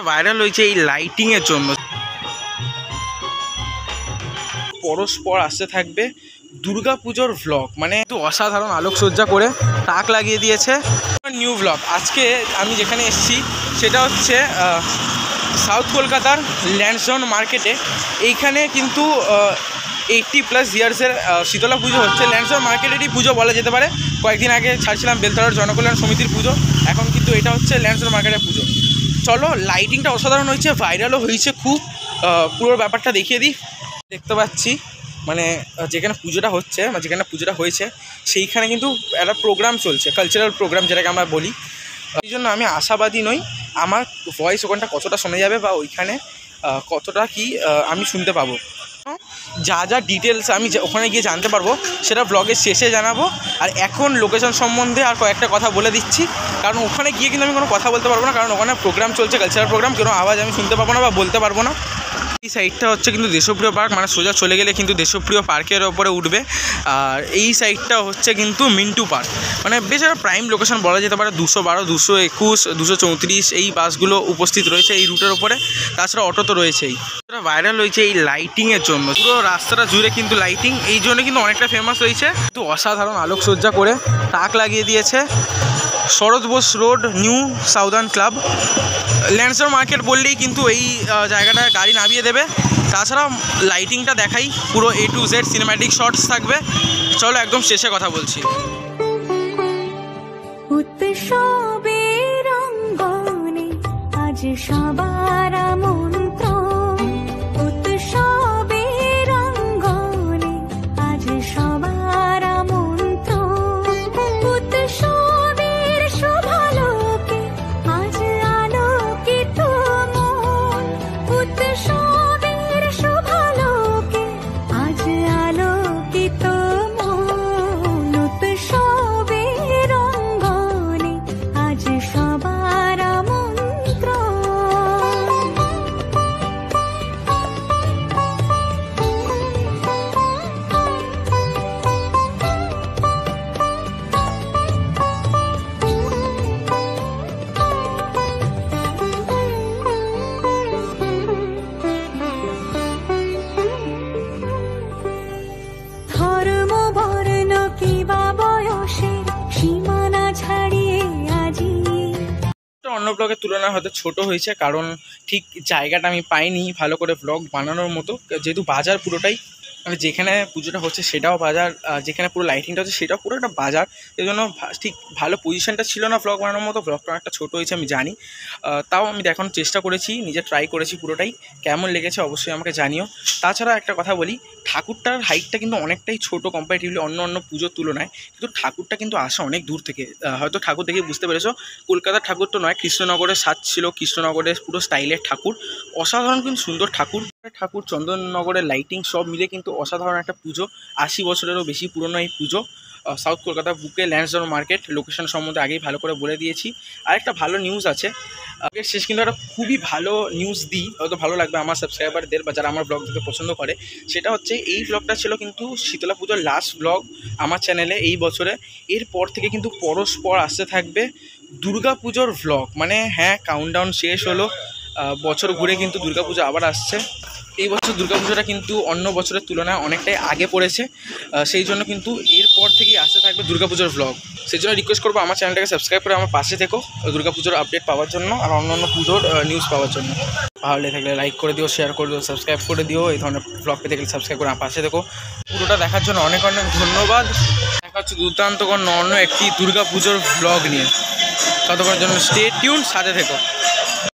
Viral হয়েছে এই লাইটিংয়ের জন্য। পরস্পর আসতে থাকবে দুর্গাপুজোর ভ্লগ, মানে একটু অসাধারণ আলোকসজ্জা করে তাক লাগিয়ে দিয়েছে। নিউ ভ্লগ আজকে আমি যেখানে এসেছি সেটা হচ্ছে সাউথ কলকাতার ল্যান্ডসডাউন মার্কেটে। এইখানে কিন্তু 80+ ইয়ার্সের শীতলা পুজো হচ্ছে। ল্যান্ডসডাউন মার্কেটেরই পুজো বলা যেতে পারে। কয়েকদিন আগে ছাড়ছিলাম বেলতলার জনকল্যাণ সমিতির পুজো, এখন কিন্তু এটা হচ্ছে ল্যান্ডসডাউন মার্কেটের পুজো। চলো, লাইটিংটা অসাধারণ হয়েছে, ভাইরালও হয়েছে খুব। পুরো ব্যাপারটা দেখিয়ে দিই। দেখতে পাচ্ছি মানে যেখানে পুজোটা হচ্ছে বা যেখানে পুজোটা হয়েছে সেইখানে কিন্তু একটা প্রোগ্রাম চলছে, কালচারাল প্রোগ্রাম যেটাকে আমরা বলি। এই জন্য আমি আশাবাদী নই আমার ভয়েস ওখানটা কতটা শোনা যাবে বা ওইখানে কতটা কি আমি শুনতে পাবো। যা যা ডিটেলস আমি ওখানে গিয়ে জানতে পারবো সেটা ব্লগের শেষে জানাবো। আর এখন লোকেশন সম্বন্ধে আর কয়েকটা কথা বলে দিচ্ছি, কারণ ওখানে গিয়ে কিন্তু আমি কোনো কথা বলতে পারবো না, কারণ ওখানে প্রোগ্রাম চলছে, কালচারাল প্রোগ্রাম, কোনো আওয়াজ আমি শুনতে পাবো না বা বলতে পারবো না। এই সাইডটা হচ্ছে কিন্তু দেশপ্রিয় পার্ক, মানে সোজা চলে গেলে কিন্তু দেশপ্রিয় পার্কের ওপরে উঠবে। আর এই সাইডটা হচ্ছে কিন্তু মিন্টু পার্ক, মানে বেশ একটা প্রাইম লোকেশন বলা যেতে পারে। 212, 221, 234 এই বাসগুলো উপস্থিত রয়েছে এই রুটের ওপরে। তাছাড়া অটো তো রয়েছেই। ভাইরাল হয়েছে এই লাইটিংয়ের জন্য, পুরো রাস্তাটা জুড়ে কিন্তু লাইটিং, এই জন্য কিন্তু অনেকটা ফেমাস হয়েছে। কিন্তু অসাধারণ আলোকসজ্জা করে তাক লাগিয়ে দিয়েছে। Sarat Bose Road, New Southern Club. Lansdowne Market বললেই কিন্তু এই জায়গাটায় গাড়ি নামিয়ে দেবে। তাছাড়া লাইটিংটা দেখাই, পুরো A to Z cinematic shots থাকবে। চলো একদম শেষে কথা বলছি। উৎসবের অঙ্গনে আজ সবার আমন্ত্রণ, উৎসবের অঙ্গনে আজ সবার আমন্ত্রণ, উৎসবের শোভালোকে আজ আলোকিত মন, উৎসবের শোভালোকে আজ আলোকিত মন, উৎসবের অঙ্গনে আজ সবার আমন্ত্রণ। ধর্ম বর্ণ কিবা বয়সের সীমানা ছাড়িয়ে আজি। অন্য ব্লগের তুলনায় হয়তো ছোট হয়েছে, কারণ ঠিক জায়গাটা আমি পাইনি ভালো করে ব্লগ বানানোর মতো, যেহেতু বাজার পুরোটাই, মানে যেখানে পুজোটা হচ্ছে সেটাও বাজার, যেখানে পুরো লাইটিংটা হচ্ছে সেটাও পুরো একটা বাজার। এই জন্য ঠিক ভালো পজিশনটা ছিল না ব্লগ বানানোর মতো। ব্লগটা একটা ছোটো হয়েছে আমি জানি, তাও আমি দেখানোর চেষ্টা করেছি, নিজে ট্রাই করেছি পুরোটাই। কেমন লেগেছে অবশ্যই আমাকে জানিও। তাছাড়া একটা কথা বলি, ঠাকুরটার হাইটটা কিন্তু অনেকটাই ছোটো কম্পারেটিভলি অন্য পুজোর তুলনায়, কিন্তু ঠাকুরটা কিন্তু আসে অনেক দূর থেকে। হয়তো ঠাকুর দেখে বুঝতে পেরেছো কলকাতার ঠাকুর তো নয়, কৃষ্ণনগরের সাজ ছিল, কৃষ্ণনগরের পুরো স্টাইলের ঠাকুর, অসাধারণ কিন্তু সুন্দর ঠাকুর। চন্দননগরের লাইটিং সব মিলে কিন্তু অসাধারণ একটা পুজো। 80 বছরেরও বেশি পুরনো এই পুজো। সাউথ কলকাতা বুকে ল্যান্ডসডাউন মার্কেট, লোকেশন সম্বন্ধে আগেই ভালো করে বলে দিয়েছি। আর একটা ভালো নিউজ আছে, আগের শেষ কিন্তু একটা খুবই ভালো নিউজ দিই, হয়তো ভালো লাগবে আমার সাবস্ক্রাইবারদের বা যারা আমার ব্লগ দেখতে পছন্দ করে। সেটা হচ্ছে এই ব্লগটা ছিল কিন্তু শীতলা পুজোর লাস্ট ব্লগ আমার চ্যানেলে এই বছরে। এরপর থেকে কিন্তু পরস্পর আসতে থাকবে দুর্গাপুজোর ভ্লগ, মানে হ্যাঁ, কাউন্টডাউন শেষ হলো, বছর ঘুরে কিন্তু দুর্গাপুজো আবার আসছে। এই বছর দুর্গাপুজোটা কিন্তু অন্য বছরের তুলনায় অনেকটাই আগে পড়েছে, সেই জন্য কিন্তু এরপর থেকেই আসতে থাকবে দুর্গাপুজোর ভ্লগ। সেই জন্য রিকোয়েস্ট করবো আমার চ্যানেলটাকে সাবস্ক্রাইব করে আমার পাশে থেকো দুর্গাপুজোর আপডেট পাওয়ার জন্য আর অন্য পুজোর নিউজ পাওয়ার জন্য। ভালো থাকলে লাইক করে দিও, শেয়ার করে দিও, সাবস্ক্রাইব করে দিও। এই ধরনের ব্লগ পেতে গেলে সাবস্ক্রাইব করে আমার পাশে থেকো। পুরোটা দেখার জন্য অনেক ধন্যবাদ। দেখা হচ্ছে দুর্দান্ত অন্য একটি দুর্গাপুজোর ভ্লগ নিয়ে। ততক্ষণের জন্য স্টে টিউন, সাথে থেকো।